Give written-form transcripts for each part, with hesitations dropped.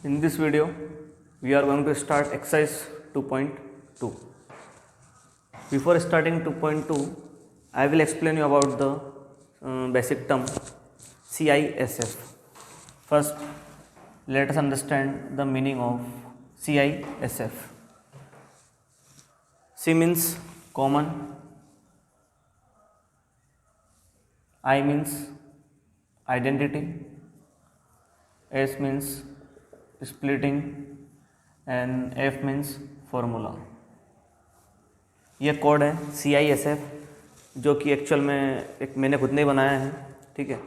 In this video, we are going to start exercise 2.2. Before starting 2.2, I will explain you about the basic term CISF. First, let us understand the meaning of CISF. C means common, I means identity, S means splitting and F means formula. ये code है CISF जो कि actual में मैंने खुद नहीं बनाया है, ठीक है।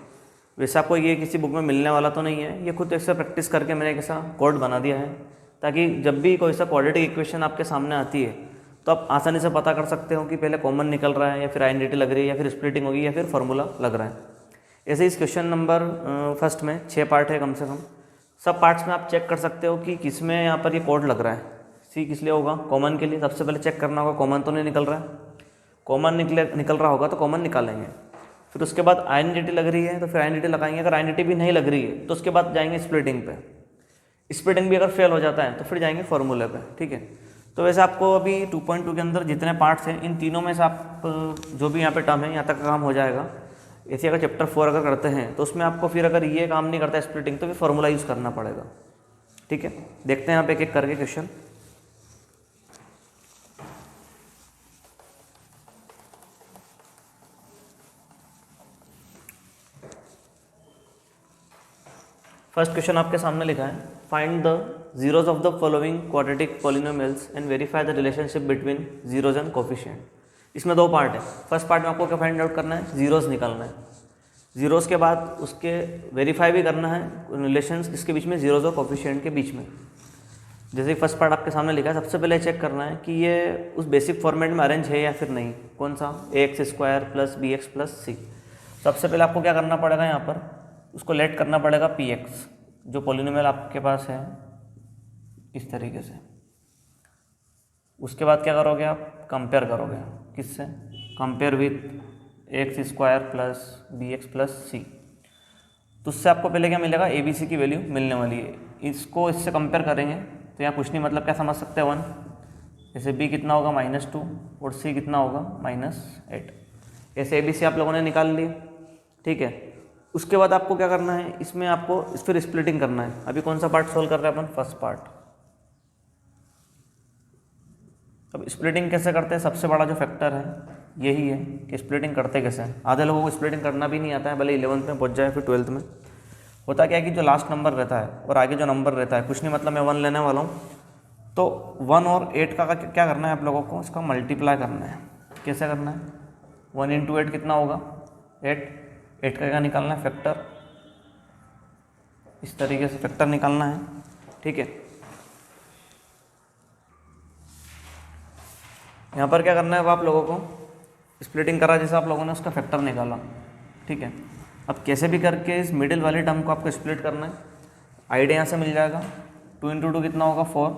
वैसा कोई ये किसी बुक में मिलने वाला तो नहीं है, ये खुद ऐसा प्रैक्टिस करके मैंने एक ऐसा कोड बना दिया है ताकि जब भी कोई सा क्वाड्रेटिक इक्वेशन आपके सामने आती है तो आप आसानी से पता कर सकते हो कि पहले कॉमन निकल रहा है या फिर आइडेंटिटी लग रही है या फिर स्प्लिटिंग होगी या फिर फार्मूला लग रहा है। ऐसे इस क्वेश्चन नंबर फर्स्ट में 6 पार्ट है कम से कम। सब पार्ट्स में आप चेक कर सकते हो कि किस में यहाँ पर ये कोड लग रहा है। सी किस लिए होगा? कॉमन के लिए। सबसे पहले चेक करना होगा कॉमन तो नहीं निकल रहा है। कॉमन निकल रहा होगा तो कॉमन निकालेंगे। फिर उसके बाद आइडेंटिटी लग रही है तो फिर आइडेंटिटी लगाएंगे। अगर आइडेंटिटी भी नहीं लग रही है तो उसके बाद जाएंगे स्प्लिटिंग पे। स्प्लिटिंग भी अगर फेल हो जाता है तो फिर जाएंगे फार्मूले पे, ठीक है। तो वैसे आपको अभी 2.2 के अंदर जितने पार्ट्स हैं इन तीनों में से आप जो भी यहाँ पे टर्म है यहाँ तक काम हो जाएगा। ऐसे अगर चैप्टर 4 अगर करते हैं तो उसमें आपको फिर अगर ये काम नहीं करता स्प्लिटिंग तो फिर फार्मूला यूज़ करना पड़ेगा, ठीक है। देखते हैं यहाँ पे एक एक करके क्वेश्चन। फर्स्ट क्वेश्चन आपके सामने लिखा है, find the zeros of the following quadratic polynomials and verify the relationship between zeros and coefficient. इसमें 2 पार्ट है। फर्स्ट पार्ट में आपको क्या फाइंड आउट करना है? जीरोज निकालना है। जीरोज़ के बाद उसके वेरीफाई भी करना है रिलेशंस किसके बीच में? जीरोज़ और कोफिशिएंट के बीच में। जैसे फर्स्ट पार्ट आपके सामने लिखा है, सबसे पहले चेक करना है कि ये उस बेसिक फॉर्मेट में अरेंज है या फिर नहीं। कौन सा? ax² + bx + c। सबसे पहले आपको क्या करना पड़ेगा? यहाँ पर उसको लेट करना पड़ेगा px, जो पॉलिनोमियल आपके पास है इस तरीके से। उसके बाद क्या करोगे? आप कंपेयर करोगे। किससे? Compare with ax² + bx + c। तो उससे आपको पहले क्या मिलेगा? abc की वैल्यू मिलने वाली है। इसको इससे कंपेयर करेंगे तो यहाँ कुछ नहीं, मतलब क्या समझ सकते हैं 1। जैसे b कितना होगा? -2 और c कितना होगा? -8। ऐसे abc आप लोगों ने निकाल लिए, ठीक है। उसके बाद आपको क्या करना है? इसमें आपको फिर स्प्लिटिंग करना है। अभी कौन सा पार्ट सोल्व कर रहे हैं अपन? First part. अब स्प्लिटिंग कैसे करते हैं? सबसे बड़ा जो फैक्टर है यही है कि स्प्लिटिंग करते कैसे हैं। आधे लोगों को स्प्लिटिंग करना भी नहीं आता है, भले 11th में पहुंच जाए फिर 12th में। होता क्या है कि जो लास्ट नंबर रहता है और आगे जो नंबर रहता है, कुछ नहीं, मतलब मैं 1 लेने वाला हूँ तो 1 और 8 का क्या करना है आप लोगों को? इसका मल्टीप्लाई करना है। कैसे करना है? 1 × 8 कितना होगा? 8 का क्या निकालना है? फैक्टर। इस तरीके से फैक्टर निकालना है, ठीक है। यहाँ पर क्या करना है? अब आप लोगों को स्प्लिटिंग करा जैसे आप लोगों ने उसका फैक्टर निकाला, ठीक है। अब कैसे भी करके इस मिडिल वाली टर्म को आपको स्प्लिट करना है। आइडिया यहाँ से मिल जाएगा। 2 × 2 कितना होगा? 4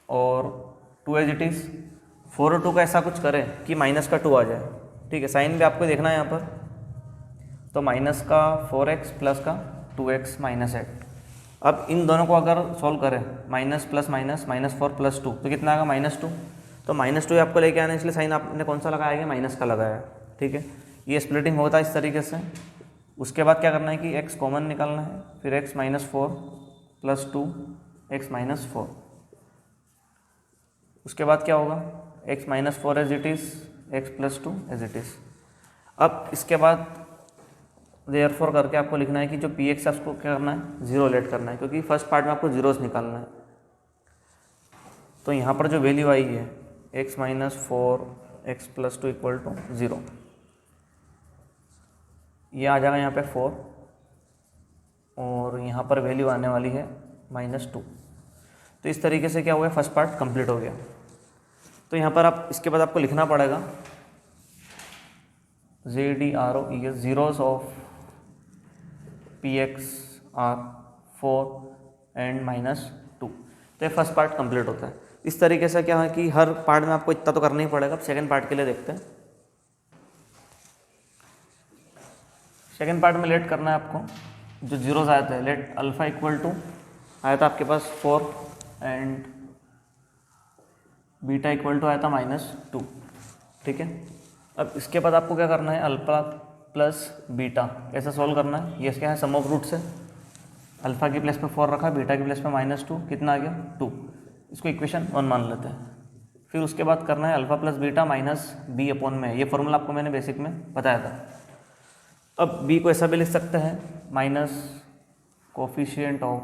और 2 एज इट इज़। 4 और 2 का ऐसा कुछ करें कि -2 आ जाए, ठीक है। साइन भी आपको देखना है यहाँ पर। तो -4x + 2x -8। अब इन दोनों को अगर सॉल्व करें, माइनस + -4 + 2 तो कितना आएगा? -2। तो -2 आपको लेके आना है, इसलिए साइन आपने कौन सा लगाया? माइनस का लगाया, ठीक है। ये स्प्लिटिंग होता है इस तरीके से। उसके बाद क्या करना है कि x कॉमन निकालना है, फिर x -4 + 2 x -4। उसके बाद क्या होगा? x -4 as it is, x + 2 as it is. अब इसके बाद देयरफॉर करके आपको लिखना है कि जो px है उसको क्या करना है? 0 लेट करना है, क्योंकि फर्स्ट पार्ट में आपको जीरोस निकालना है। तो यहाँ पर जो वैल्यू आई है x -4 x + 2 = 0, ये आ जाएगा यहाँ पे 4 और यहाँ पर वैल्यू आने वाली है -2। तो इस तरीके से क्या हुआ? फर्स्ट पार्ट कंप्लीट हो गया। तो यहाँ पर आप इसके बाद आपको लिखना पड़ेगा ZEROES, zeros of px are 4 and -2। तो ये फर्स्ट पार्ट कंप्लीट होता है। इस तरीके से क्या है कि हर पार्ट में आपको इतना तो करना ही पड़ेगा। अब सेकेंड पार्ट के लिए देखते हैं। सेकेंड पार्ट में लेट करना है आपको, जो जीरोज आते हैं, लेट अल्फा = आया था आपके पास 4 एंड बीटा इक्वल टू आया था -2, ठीक है। अब इसके बाद आपको क्या करना है, अल्फा प्लस बीटा कैसे सॉल्व करना है। ये क्या है, सम ऑफ रूट से अल्फा की प्लेस पे 4 रखा, बीटा की प्लेस पे -2, कितना आ गया 2। इसको इक्वेशन 1 मान लेते हैं। फिर उसके बाद करना है alpha plus beta minus B upon में, ये फॉर्मूला आपको मैंने बेसिक में बताया था। अब बी को ऐसा भी लिख सकते हैं माइनस कोफिशिएंट ऑफ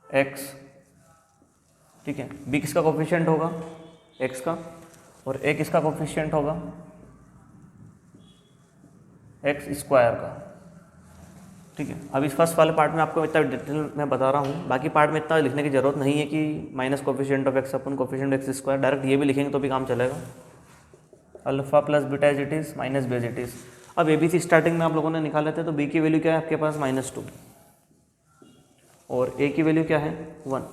एक्स, ठीक है। बी किसका कोफिशिएंट होगा, एक्स का, और ए किसका कोफिशिएंट होगा, एक्स स्क्वायर का, ठीक है। अब इस फर्स्ट वाले पार्ट में आपको इतना डिटेल में बता रहा हूँ, बाकी पार्ट में इतना लिखने की जरूरत नहीं है कि minus coefficient of x upon coefficient x square, direct ये भी लिखेंगे तो भी काम चलेगा। Alpha plus beta as it is minus B as it is. अब ए बी सी स्टार्टिंग में आप लोगों ने निकाले थे, तो बी की वैल्यू क्या है आपके पास -2 और ए की वैल्यू क्या है 1,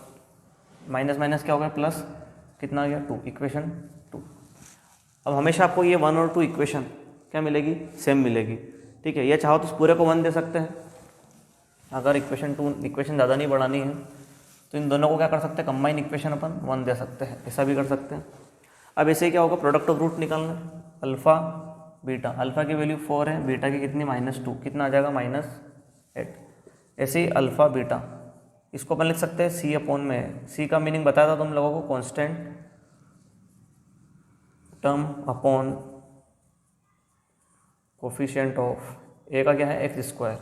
माइनस माइनस क्या हो गया प्लस, कितना आ गया 2, इक्वेशन 2। अब हमेशा आपको ये 1 और 2 इक्वेशन क्या मिलेगी, सेम मिलेगी, ठीक है। ये चाहो तो पूरे को 1 दे सकते हैं, अगर इक्वेशन ज़्यादा नहीं बढ़ानी है तो इन दोनों को क्या कर सकते हैं, कंबाइन इक्वेशन अपन 1 दे सकते हैं, ऐसा भी कर सकते हैं। अब ऐसे क्या होगा, प्रोडक्ट ऑफ रूट निकालना, अल्फ़ा बीटा, अल्फ़ा की वैल्यू 4 है, बीटा की कितनी -2, कितना आ जाएगा -8। ऐसे ही अल्फ़ा बीटा, इसको अपन लिख सकते हैं सी अपॉन में, सी का मीनिंग बताया था तुम लोगों को, constant term upon coefficient of A का क्या है X square,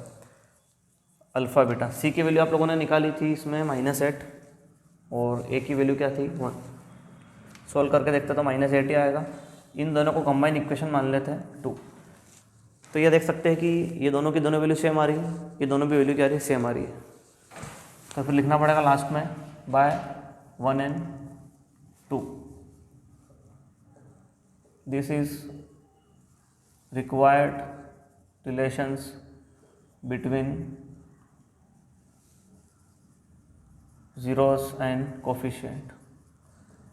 alpha beta. C की वैल्यू आप लोगों ने निकाली थी इसमें -8 और ए की वैल्यू क्या थी 1। सॉल्व करके देखते तो -8 ही आएगा। इन दोनों को कंबाइन इक्वेशन मान लेते हैं 2। तो ये देख सकते हैं कि ये दोनों की दोनों वैल्यू सेम आ रही है, ये दोनों की वैल्यू क्या आ रही है, सेम आ रही है। तो फिर लिखना पड़ेगा लास्ट में by 1 and 2, this is required relations between zeros and coefficient.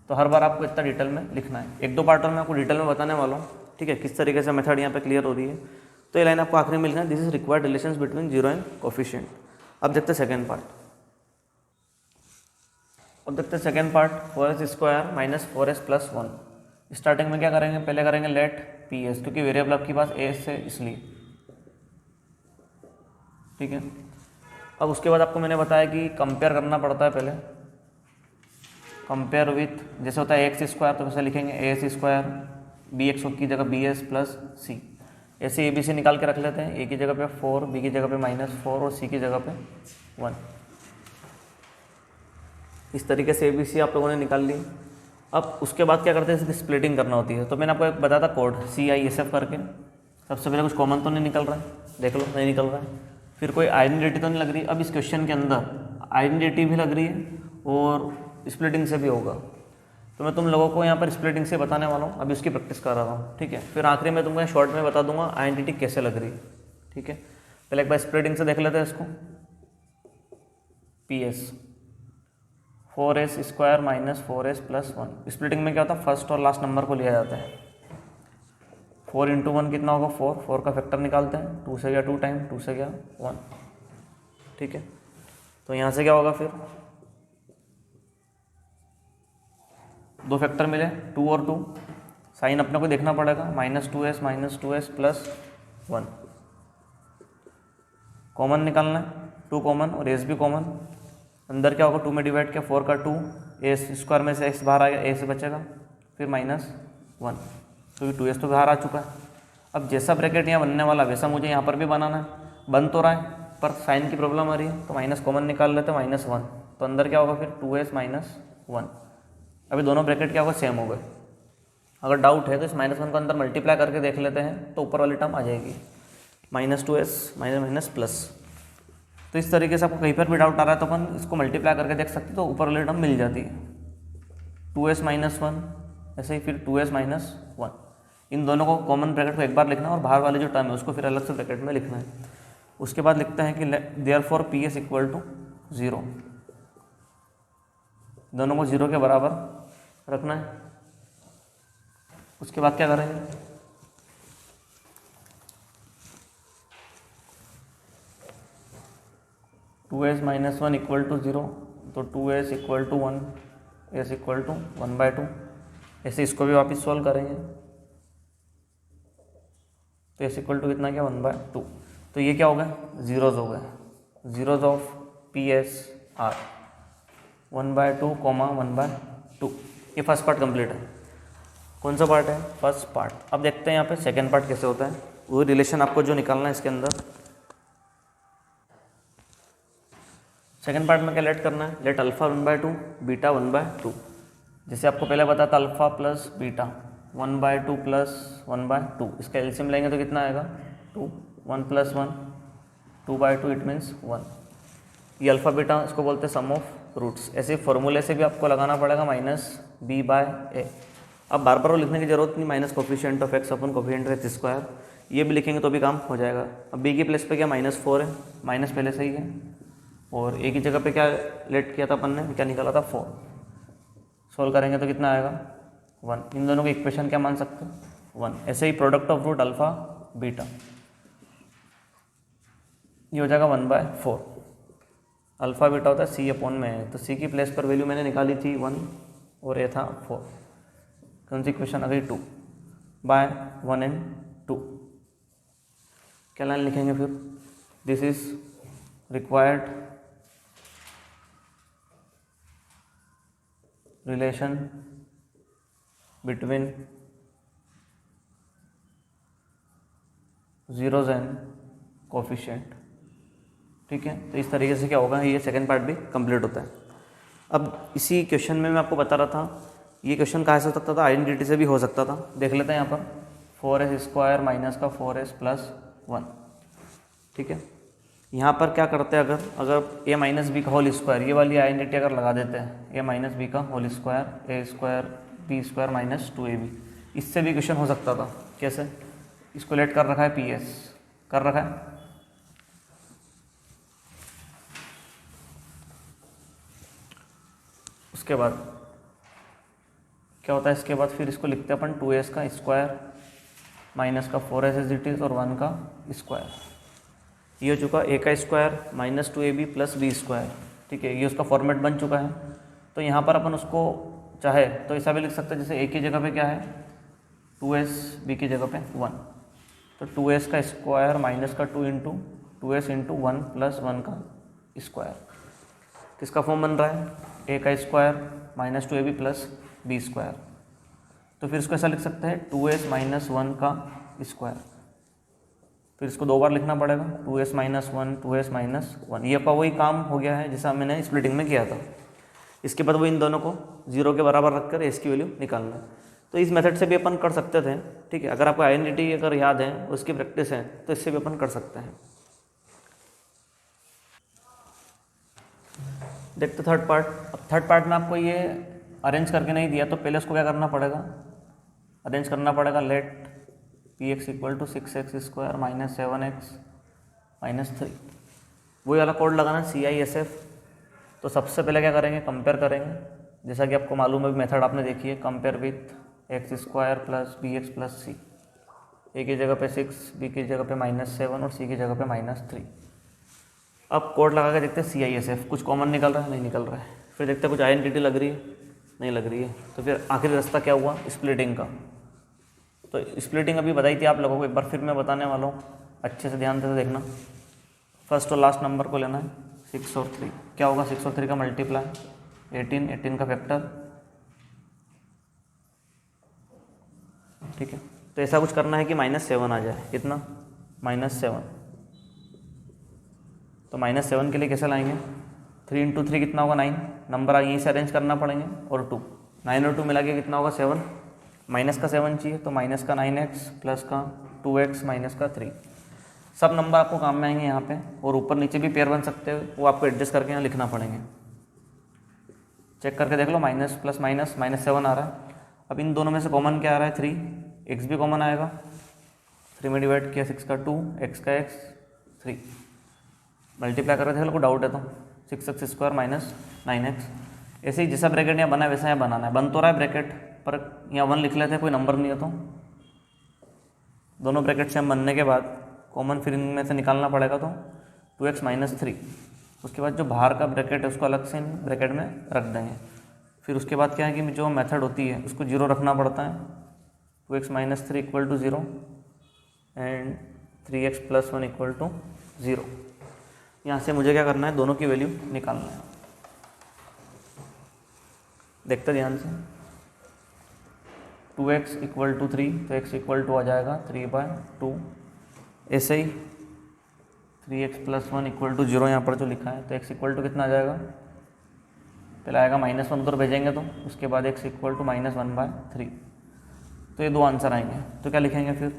तो हर बार आपको इतना डिटेल में लिखना है, 1-2 पार्टों में आपको डिटेल में बताने वाला हूँ, ठीक है, किस तरीके से मेथड यहाँ पे क्लियर हो रही है। तो ये लाइन आपको आखिरी में लिखना है, this is required relations between zero and coefficient. अब देखते हैं सेकेंड पार्ट। अब देखते हैं second part, 4s square minus 4s plus 1। Starting में क्या करेंगे, पहले करेंगे लेट पी एस, क्योंकि वेरिएबल आपके पास एस है इसलिए, ठीक है। अब उसके बाद आपको मैंने बताया कि कंपेयर करना पड़ता है, पहले कंपेयर विथ, जैसे होता है एक्स स्क्वायर तो वैसे लिखेंगे A S square, B x की जगह बी एस प्लस सी। ऐसे ए बी सी निकाल के रख लेते हैं, ए की जगह पे 4, बी की जगह पे -4 और सी की जगह पे 1। इस तरीके से ए बी सी आप लोगों ने निकाल ली। अब उसके बाद क्या करते हैं, इसकी स्प्लिटिंग करना होती है। तो मैंने आपको एक बताया था कोड CISF करके। सबसे पहले कुछ कॉमन तो नहीं निकल रहा है, देख लो नहीं निकल रहा है। फिर कोई आइडेंटिटी तो नहीं लग रही। अब इस क्वेश्चन के अंदर आइडेंटिटी भी लग रही है और स्प्लिटिंग से भी होगा, तो मैं तुम लोगों को यहाँ पर स्प्लिटिंग से बताने वाला हूँ, अभी उसकी प्रैक्टिस कर रहा हूँ, ठीक है। फिर आखिरी में तुमको शॉर्ट में बता दूंगा आइडेंटिटी कैसे लग रही है, ठीक है। पहले एक बार स्प्लिटिंग से देख लेते हैं इसको। PS 4s square minus 4s plus 1। Splitting में क्या होता है, फर्स्ट और लास्ट नंबर को लिया जाता है। 4 × 1 कितना होगा 4 का फैक्टर निकालते हैं, 2 से गया 2 टाइम, 2 से गया 1, ठीक है। तो यहाँ से क्या होगा, फिर 2 फैक्टर मिले 2 और 2, साइन अपने को देखना पड़ेगा, -2s प्लस 1। कॉमन निकालना है, 2 कॉमन और एस भी कॉमन। अंदर क्या होगा, 2 में डिवाइड किया, 4 का 2, ए स्क्वायर में से एक्स बाहर आ गया, ए से बचेगा, फिर -1, तो 2s तो बाहर आ चुका है। अब जैसा ब्रैकेट यहाँ बनने वाला वैसा मुझे यहाँ पर भी बनाना है। बन तो रहा है पर साइन की प्रॉब्लम आ रही है, तो माइनस कॉमन निकाल लेते हैं, -1, तो अंदर क्या होगा फिर 2s -1। अभी दोनों ब्रैकेट क्या होगा, सेम हो गए। अगर डाउट है तो इस -1 को अंदर मल्टीप्लाई करके देख लेते हैं, तो ऊपर वाली टर्म आ जाएगी, -2s माइनस प्लस। तो इस तरीके से आपको कहीं पर भी डाउट आ रहा है तो अपन इसको मल्टीप्लाई करके देख सकते हैं, तो ऊपर वाली टर्म मिल जाती है। 2s -1, ऐसे ही फिर 2s -1। इन दोनों को कॉमन ब्रैकेट को एक बार लिखना है और बाहर वाली जो टर्म है उसको फिर अलग से ब्रैकेट में लिखना है। उसके बाद लिखते हैं कि देयरफॉर PS = 0, दोनों को 0 के बराबर रखना है। उसके बाद क्या करेंगे, 2s माइनस 1 इक्वल टू 0, तो 2s equal to 1, s equal to 1/2। ऐसे इसको भी वापस सॉल्व करेंगे तो s इक्वल टू कितना क्या 1/2। तो ये क्या हो गया, जीरोज़ हो गए। Zeros of P S R 1/2, 1/2। ये फर्स्ट पार्ट कंप्लीट है। कौन सा पार्ट है, फर्स्ट पार्ट। अब देखते हैं यहाँ पे सेकेंड पार्ट कैसे होता है। वो रिलेशन आपको जो निकालना है इसके अंदर, सेकेंड पार्ट में क्या लेट करना है, लेट अल्फा 1/2 बीटा 1/2। जैसे आपको पहले पता था अल्फा प्लस बीटा 1/2 प्लस 1/2, इसका एलसीएम लेंगे तो कितना आएगा 2, 1 + 1 2/2, इट मीन्स 1। ये अल्फा बीटा इसको बोलते हैं सम ऑफ रूट्स। ऐसे फॉर्मूले से भी आपको लगाना पड़ेगा -b/a। अब बार बार वो लिखने की जरूरत नहीं, minus coefficient of x upon coefficient of x², ये भी लिखेंगे तो भी काम हो जाएगा। अब b की प्लेस पे क्या -4 है, माइनस पहले से ही है, और a की जगह पे क्या लेट किया था अपन ने, क्या निकाला था 4। सॉल्व करेंगे तो कितना आएगा 1। इन दोनों को इक्वेशन क्या मान सकते हैं 1। ऐसे ही product of root alpha beta, ये हो जाएगा 1/4। अल्फा बीटा होता है c/में, तो c की प्लेस पर वैल्यू मैंने निकाली थी 1 और a था 4। कौन सी इक्वेशन आ गई 2/1 and 2। क्या लाइन लिखेंगे फिर, this is required relation between zeros and coefficient. ठीक है, तो इस तरीके से क्या होगा, ये सेकंड पार्ट भी कंप्लीट होता है। अब इसी क्वेश्चन में मैं आपको बता रहा था, ये क्वेश्चन कहाँ से हो सकता था, आइडेंटिटी से भी हो सकता था। देख लेते हैं यहाँ पर 4s² माइनस का 4s + 1। ठीक है, यहाँ पर क्या करते हैं, अगर a माइनस बी का होल स्क्वायर, ये वाली आइडेंटिटी अगर लगा देते हैं, a माइनस बी का whole square a² b² minus 2ab, इससे भी क्वेश्चन हो सकता था। कैसे, इसको लेट कर रखा है ps, कर रखा है, उसके बाद क्या होता है, इसके बाद फिर इसको लिखते हैं अपन 2s का स्क्वायर माइनस का 4s एज इट इज़ और 1 का स्क्वायर। ये हो चुका a का square minus 2ab plus b²। ठीक है, ये उसका फॉर्मेट बन चुका है। तो यहाँ पर अपन उसको चाहे तो ऐसा भी लिख सकते हैं, जैसे a की जगह पे क्या है 2s, b की जगह पे 1, तो 2s का स्क्वायर माइनस का 2 इंटू 2s इंटू 1 + 1 का स्क्वायर। किसका फॉर्म बन रहा है, a का square minus 2ab plus b²। तो फिर इसको ऐसा लिख सकते हैं 2s माइनस 1 का स्क्वायर। फिर इसको 2 बार लिखना पड़ेगा, 2s माइनस 1, 2s माइनस 1। ये आपका वही काम हो गया है जैसा मैंने स्प्लिटिंग में किया था। इसके बाद वो इन दोनों को 0 के बराबर रखकर s की वैल्यू निकालना है। तो इस मेथड से भी अपन कर सकते थे। ठीक है, अगर आपको आइडेंटिटी अगर याद है, उसकी प्रैक्टिस है, तो इससे भी अपन कर सकते हैं। देखते थर्ड पार्ट। अब थर्ड पार्ट में आपको ये अरेंज करके नहीं दिया, तो पहले उसको क्या करना पड़ेगा, अरेंज करना पड़ेगा। Let px = 6x² minus 7x minus 3। वही वाला कोड लगाना CISF। तो सबसे पहले क्या करेंगे, कंपेयर करेंगे, जैसा कि आपको मालूम है, मेथड आपने देखी है, compare with x² + bx + c। a की जगह पे 6, b की जगह पे -7 और c की जगह पे -3। अब कोड लगा के देखते हैं CISF, कुछ कॉमन निकल रहा है, नहीं निकल रहा है। फिर देखते हैं कुछ आइडेंटिटी लग रही है, नहीं लग रही है। तो फिर आखिरी रास्ता क्या हुआ, स्प्लिटिंग का। तो स्प्लिटिंग अभी बताई थी आप लोगों को, एक बार फिर मैं बताने वाला हूँ, अच्छे से ध्यान से देखना। फर्स्ट और लास्ट नंबर को लेना है 6 और 3। क्या होगा 6 और 3 का मल्टीप्लाई 18, 18 का फैक्टर। ठीक है, तो ऐसा कुछ करना है कि -7 आ जाए। कितना, -7। तो -7 के लिए कैसे लाएंगे, 3 × 3 कितना होगा 9, नंबर यहीं से अरेंज करना पड़ेंगे, और 2, 9 और 2 मिला के कितना होगा 7, माइनस का 7 चाहिए, तो माइनस का 9x प्लस का 2x माइनस का 3। सब नंबर आपको काम में आएंगे यहाँ पे, और ऊपर नीचे भी पेयर बन सकते हो, वो आपको एडजस्ट करके यहाँ लिखना पड़ेंगे। चेक करके देख लो, माइनस प्लस माइनस -7 आ रहा है। अब इन दोनों में से कॉमन क्या आ रहा है 3, x भी कॉमन आएगा, 3 में डिवाइड किया 6 का 2, x का x 3, मल्टीप्लाई कर रहे थे, को डाउट है तो 6x² माइनस 9x। ऐसे ही जैसा ब्रैकेट यहाँ बना है वैसा यहाँ बनाना है। बन तो रहा है ब्रैकेट, पर यहाँ 1 लिख लेते हैं, कोई नंबर नहीं है तो। दोनों ब्रैकेट से हम बनने के बाद कॉमन फिर इनमें से निकालना पड़ेगा, तो 2x - 3 उसके बाद जो बाहर का ब्रैकेट है उसको अलग से ब्रैकेट में रख देंगे। फिर उसके बाद क्या है कि जो मेथड होती है उसको 0 रखना पड़ता है। 2x - 3 = 0 and 3x + 1 = 0। यहाँ से मुझे क्या करना है, दोनों की वैल्यू निकालना है। देखते ध्यान से, 2x = 3 तो x = आ जाएगा 3/2। ऐसे ही 3x + 1 = 0 यहाँ पर जो लिखा है, तो x = कितना आ जाएगा, पहले आएगा -1 उधर भेजेंगे तो उसके बाद x = -1/3। तो ये दो आंसर आएंगे। तो क्या लिखेंगे फिर,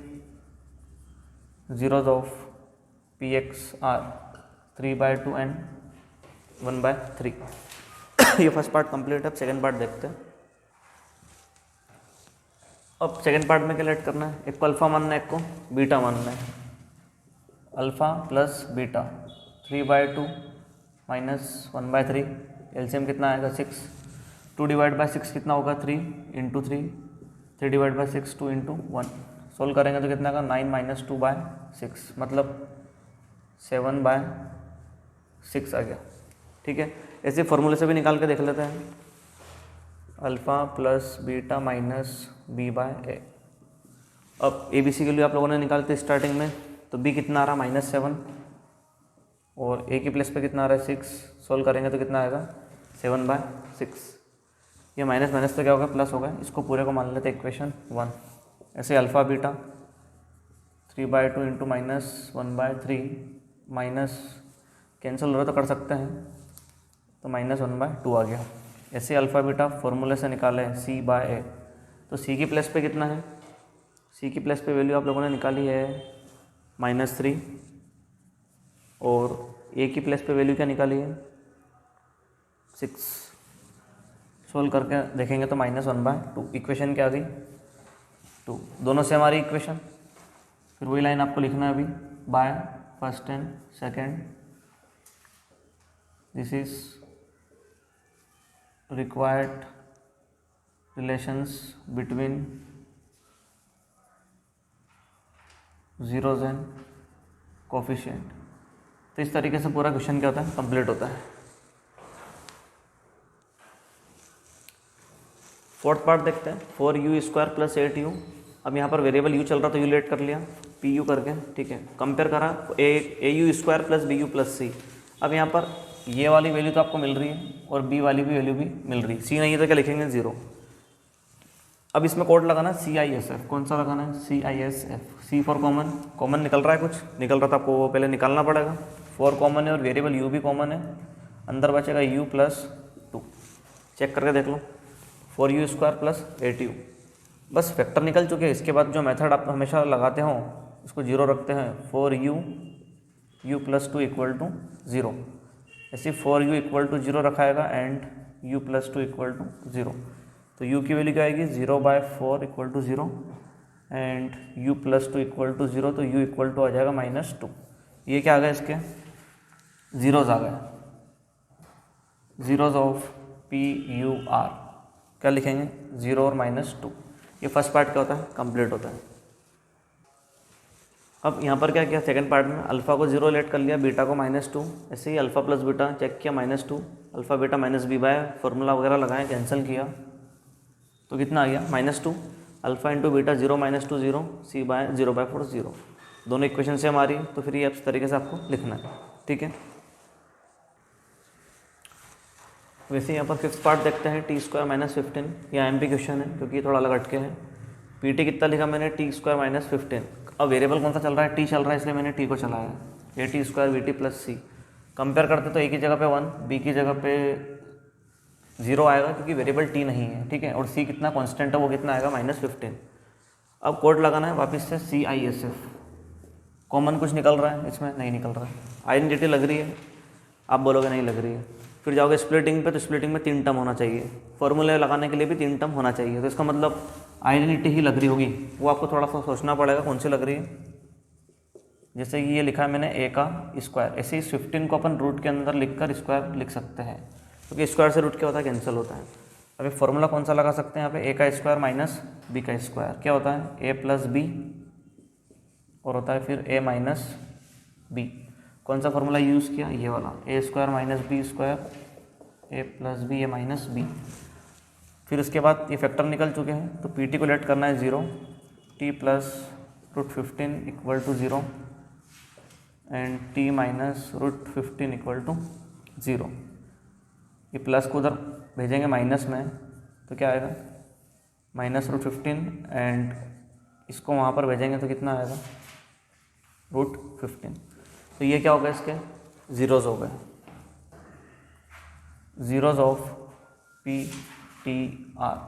zeros of px are 3/2 and 1/3। ये फर्स्ट पार्ट कंप्लीट है। अब सेकेंड पार्ट देखते हैं। अब सेकेंड पार्ट में क्या लेट करना है, एक को अल्फ़ा मानना है, एक को बीटा मानना है। अल्फ़ा प्लस बीटा 3/2 - 1/3, एलसीएम कितना आएगा 6। 2 / 6 कितना होगा 3 × 3, 3 / 6 2 × 1। सोल्व करेंगे तो कितना का 9 - 2/6 मतलब 7/6 आ गया। ठीक है, ऐसे फॉर्मूले से भी निकाल के देख लेते हैं। Alpha plus beta minus b/a। अब ए बी सी के लिए आप लोगों ने निकालते स्टार्टिंग में, तो b कितना आ रहा -7 और a की प्लेस पे कितना आ रहा है 6। सोल्व करेंगे तो कितना आएगा 7/6। ये माइनस माइनस तो क्या होगा प्लस होगा। इसको पूरे को मान लेते इक्वेशन 1। ऐसे अल्फ़ा बीटा 3/2 × -1/3 माइनस कैंसिल हो रहा तो कर सकते हैं, तो -1/2 आ गया। ऐसे अल्फ़ा बीटा फॉर्मूले से निकाले c/a, तो c की प्लेस पे कितना है, c की प्लेस पे वैल्यू आप लोगों ने निकाली है -3 और a की प्लेस पे वैल्यू क्या निकाली है 6। सोल्व करके देखेंगे तो -1/2। इक्वेशन क्या आ गई 2। दोनों से हमारी इक्वेशन, फिर वही लाइन आपको लिखना है अभी, by first and second, this is required relations between zeros and coefficient. तो इस तरीके से पूरा क्वेश्चन क्या होता है, कंप्लीट होता है। फोर्थ पार्ट देखते हैं, 4u² + 8u। अब यहाँ पर वेरिएबल u चल रहा तो u लेट कर लिया pu करके, ठीक है। कंपेयर करा au² + bu + c। अब यहाँ पर ये वाली वैल्यू तो आपको मिल रही है और b वाली भी वैल्यू भी मिल रही है। c नहीं है तो क्या लिखेंगे 0। अब इसमें कोड लगाना CISF। कौन सा लगाना है CISF, C for common. Common निकल रहा है, कुछ निकल रहा था आपको वो पहले निकालना पड़ेगा। 4 कॉमन है और वेरिएबल u भी कॉमन है, अंदर बचेगा u + 2। चेक करके देख लो, 4u² + 8u। बस फैक्टर निकल चुके हैं। इसके बाद जो मेथड आप हमेशा लगाते हो उसको 0 रखते हैं। 4u + 2 = 0। ऐसे 4u = 0 रखाएगा एंड u + 2 = 0। तो u की वैल्यू क्या आएगी 0/4 = 0 एंड u + 2 = 0। तो u = आ जाएगा -2। ये क्या आ गया, इसके जीरोज आ गए, जीरोज ऑफ PUR। क्या लिखेंगे 0 और -2। ये फर्स्ट पार्ट क्या होता है, कंप्लीट होता है। अब यहाँ पर क्या किया, सेकंड पार्ट में अल्फ़ा को 0 लेट कर लिया, बीटा को -2। ऐसे ही अल्फ़ा प्लस बीटा चेक किया -2, अल्फ़ा बीटा -b/, फॉर्मूला वगैरह लगाए, कैंसिल किया तो कितना आ गया -2। Alpha × beta 0 -2 0, c/0/4 0। दोनों इक्वेशन से हमारी, तो फिर ये इस तरीके से आपको लिखना है, ठीक है। वैसे यहाँ पर फिफ्थ पार्ट देखते हैं, t² - 15। यह MP क्वेश्चन है क्योंकि ये थोड़ा अलग हटके है। PT कितना लिखा मैंने, t² - 15। अब वेरिएबल कौन सा चल रहा है, t चल रहा है, इसलिए मैंने t को चलाया। AT² BT + c। कंपेयर करते तो a की जगह पे 1, b की जगह पे 0 आएगा क्योंकि वेरिएबल t नहीं है, ठीक है। और c कितना कॉन्स्टेंट है, वो कितना आएगा -15। अब कोड लगाना है वापस से CISF। कॉमन कुछ निकल रहा है इसमें, नहीं निकल रहा है। आइडेंटिटी लग रही है, आप बोलोगे नहीं लग रही है। फिर जाओगे स्प्लिटिंग पे, तो स्प्लिटिंग में 3 टर्म होना चाहिए। फॉर्मूले लगाने के लिए भी 3 टर्म होना चाहिए। तो इसका मतलब आइडेंटिटी ही लग रही होगी, वो आपको थोड़ा सा सोचना पड़ेगा कौन सी लग रही है। जैसे कि ये लिखा है मैंने a का स्क्वायर, ऐसे ही 15 को अपन रूट के अंदर लिखकर स्क्वायर लिख सकते हैं, क्योंकि स्क्वायर से रूट क्या होता है, कैंसिल होता है। अभी फॉर्मूला कौन सा लगा सकते हैं यहाँ पे, a का स्क्वायर माइनस b का स्क्वायर क्या होता है, a + b और होता है फिर a - b। कौन सा फॉर्मूला यूज़ किया, ये वाला, ए स्क्वायर माइनस बी स्क्वायर ए प्लस बी ए माइनस बी। फिर उसके बाद ये फैक्टर निकल चुके हैं, तो पी टी को लेट करना है 0, T plus √15 equal to 0 and T minus √15 equal to 0। ये प्लस को उधर भेजेंगे माइनस में, तो क्या आएगा माइनस √15 एंड इसको वहाँ पर भेजेंगे तो कितना आएगा √15। तो ये क्या हो गया, इसके ज़ीरोज़ हो गए, zeros of P T R.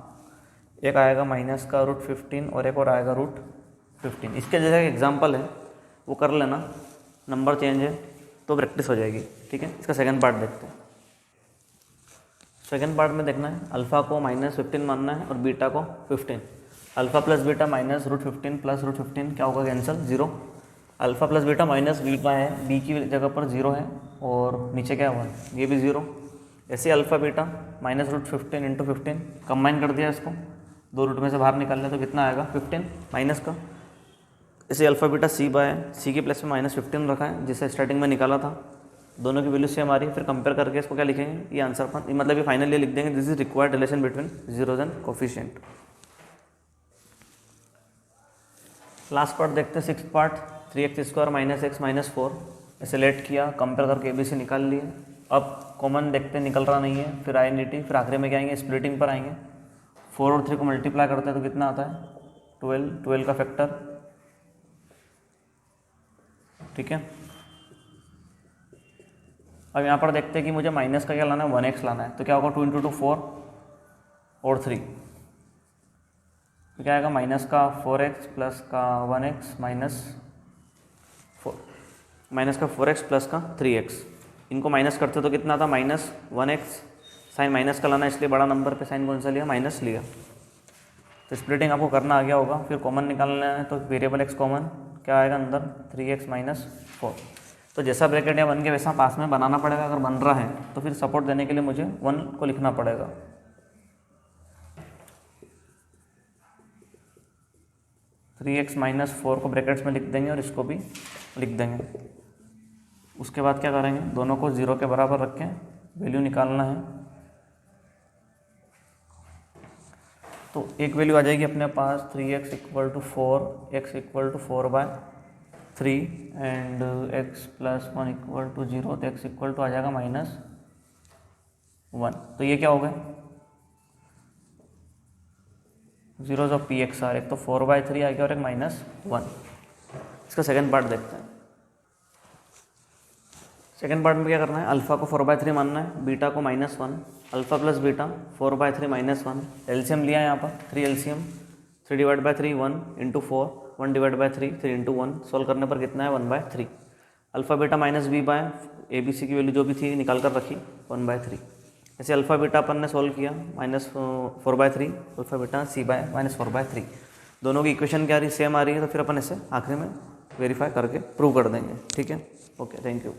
एक आएगा माइनस का √15 और एक और आएगा √15। इसके जैसे एग्जांपल है वो कर लेना, नंबर चेंज है तो प्रैक्टिस हो जाएगी, ठीक है। इसका सेकंड पार्ट देखते हैं। सेकंड पार्ट में देखना है, अल्फ़ा को -15 मानना है और बीटा को 15। Alpha plus beta minus √15 plus √15 क्या होगा, cancel, 0। Alpha plus beta minus beta है, बी की जगह पर 0 है और नीचे क्या हुआ, ये भी 0। ऐसे alpha beta minus √15 into 15 combine कर दिया, इसको दो रूट में से बाहर निकाल लिया तो कितना आएगा 15 माइनस का। ऐसे अल्फ़ा बीटा सी बाय सी के प्लस में -15 रखा है, जिसे स्टार्टिंग में निकाला था, दोनों की वैल्यू सेम आ रही है। फिर कंपेयर करके इसको क्या लिखेंगे, ये आंसर पर, मतलब ये फाइनली लिख देंगे this is required relation between zeros and coefficient. Last part देखते हैं, सिक्स पार्ट, 3x² - x - 4 ऐसे लेट किया, कंपेयर करके ABC निकाल लिए। अब कॉमन देखते हैं, निकल रहा नहीं है, फिर आइडेंटिटी, फिर आखिरी में क्या आएंगे, स्प्लिटिंग पर आएंगे। 4 और 3 को मल्टीप्लाई करते हैं तो कितना आता है 12 का फैक्टर, ठीक है। अब यहाँ पर देखते हैं कि मुझे माइनस का क्या लाना है, 1x लाना है, तो क्या होगा 2 × 2 4 और 3, तो क्या आएगा माइनस का 4x प्लस का 1x माइनस का 4x प्लस का 3x। इनको माइनस करते तो कितना था -1x, साइन माइनस का लाना इसलिए बड़ा नंबर पे साइन कौन सा लिया, माइनस लिया। तो स्प्लिटिंग आपको करना आ गया होगा। फिर कॉमन निकालना है, तो वेरिएबल x कॉमन, क्या आएगा अंदर 3x - 4। तो जैसा ब्रैकेट या 1 के वैसा पास में बनाना पड़ेगा। अगर बन रहा है तो फिर सपोर्ट देने के लिए मुझे 1 को लिखना पड़ेगा। थ्री एक्स - 4 को ब्रैकेट्स में लिख देंगे और इसको भी लिख देंगे। उसके बाद क्या करेंगे, दोनों को 0 के बराबर रख के वैल्यू निकालना है। तो एक वैल्यू आ जाएगी अपने पास 3x = 4, x = 4/3 एंड x + 1 = 0, तो x = आ जाएगा -1। तो ये क्या हो गए, जीरोज ऑफ PXR, एक तो 4/3 आ गया और एक -1। इसका सेकंड पार्ट देखते हैं। सेकंड पार्ट में क्या करना है, अल्फ़ा को 4/3 मानना है, बीटा को -1। अल्फ़ा प्लस बीटा 4/3 -1, एलसीएम लिया है यहाँ पर 3 एलसीएम, 3/3 1 × 4, 1/3 3 × 1, सोल्व करने पर कितना है 1/3। अल्फ़ा बीटा -b/ ABC की वैल्यू जो भी थी निकाल कर रखी 1/3। ऐसे अल्फ़ा बीटा अपन ने सोल्व किया -4/3, अल्फ़ा बीटा C/-4/3, दोनों की इक्वेशन क्या आ रही, सेम आ रही है। तो फिर अपन इसे आखिरी में वेरीफाई करके प्रूव कर देंगे, ठीक है। Okay, thank you.